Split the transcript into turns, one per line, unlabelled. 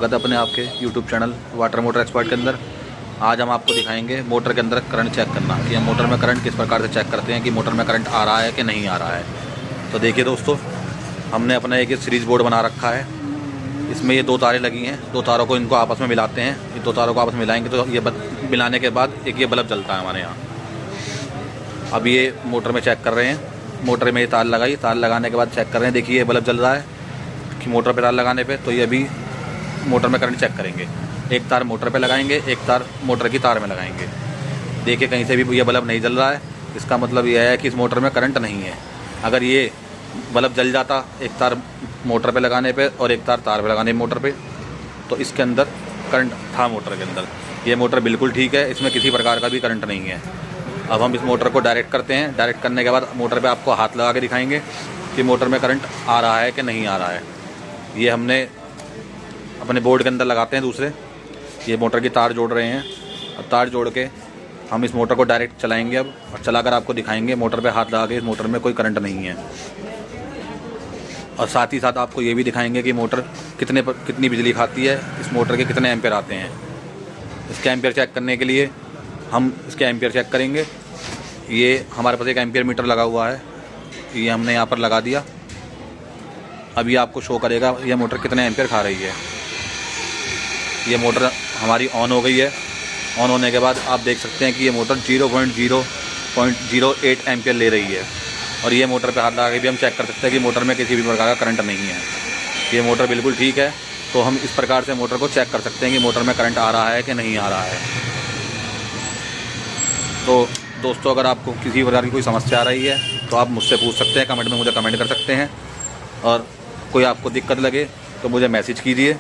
स्वागत है अपने आपके YouTube channel water motor expert के अंदर। आज हम आपको दिखाएंगे मोटर के अंदर करंट चेक करना कि हम मोटर में करंट किस प्रकार से चेक करते हैं कि मोटर में करंट आ रहा है कि नहीं आ रहा है। तो देखिए दोस्तों, हमने अपना एक सीरीज बोर्ड बना रखा है। इसमें ये दो तारें लगी हैं, दो तारों को इनको आपस में मिलाते हैं। ये दो तारों को आपस में मिलाएंगे तो ये मिलाने के बाद एक ये बल्ब जलता है हमारे यहाँ। अब ये मोटर में चेक कर रहे हैं, मोटर में ये तार लगाई, तार लगाने के बाद चेक कर रहे हैं। देखिए ये बल्ब जल रहा है कि मोटर पर तार लगाने पर, तो ये अभी मोटर में करंट चेक करेंगे। एक तार मोटर पे लगाएंगे, एक तार मोटर की तार में लगाएंगे। देखिए कहीं से भी ये बल्ब नहीं जल रहा है, इसका मतलब यह है कि इस मोटर में करंट नहीं है। अगर ये बल्ब जल जाता एक तार मोटर पे लगाने पे और एक तार तार पे लगाने मोटर पे, तो इसके अंदर करंट था मोटर के अंदर। ये मोटर बिल्कुल ठीक है, इसमें किसी प्रकार का भी करंट नहीं है। अब हम इस मोटर को डायरेक्ट करते हैं। डायरेक्ट करने के बाद मोटर पर आपको हाथ लगा के दिखाएँगे कि मोटर में करंट आ रहा है कि नहीं आ रहा है। ये हमने अपने बोर्ड के अंदर लगाते हैं दूसरे। ये मोटर की तार जोड़ रहे हैं। अब तार जोड़ के हम इस मोटर को डायरेक्ट चलाएंगे अब, और चलाकर आपको दिखाएंगे मोटर पे हाथ लगा के इस मोटर में कोई करंट नहीं है। और साथ ही साथ आपको ये भी दिखाएंगे कि मोटर कितनी बिजली खाती है, इस मोटर के कितने एम्पेयर आते हैं। इसके एम्पेयर चेक करने के लिए हम इसके एम्पेयर चेक करेंगे। ये हमारे पास एक एम्पेयर मीटर लगा हुआ है, ये हमने यहाँ पर लगा दिया। अभी आपको शो करेगा ये मोटर कितने एम्पेयर खा रही है। ये मोटर हमारी ऑन हो गई है। ऑन होने के बाद आप देख सकते हैं कि ये मोटर 0.08 एम्पियर ले रही है। और ये मोटर पे हाथ लगा के भी हम चेक कर सकते हैं कि मोटर में किसी भी प्रकार का करंट नहीं है। ये मोटर बिल्कुल ठीक है। तो हम इस प्रकार से मोटर को चेक कर सकते हैं कि मोटर में करंट आ रहा है कि नहीं आ रहा है। तो दोस्तों, अगर आपको किसी प्रकार की कोई समस्या आ रही है तो आप मुझसे पूछ सकते हैं, कमेंट में मुझे कमेंट कर सकते हैं। और कोई आपको दिक्कत लगे तो मुझे मैसेज कीजिए।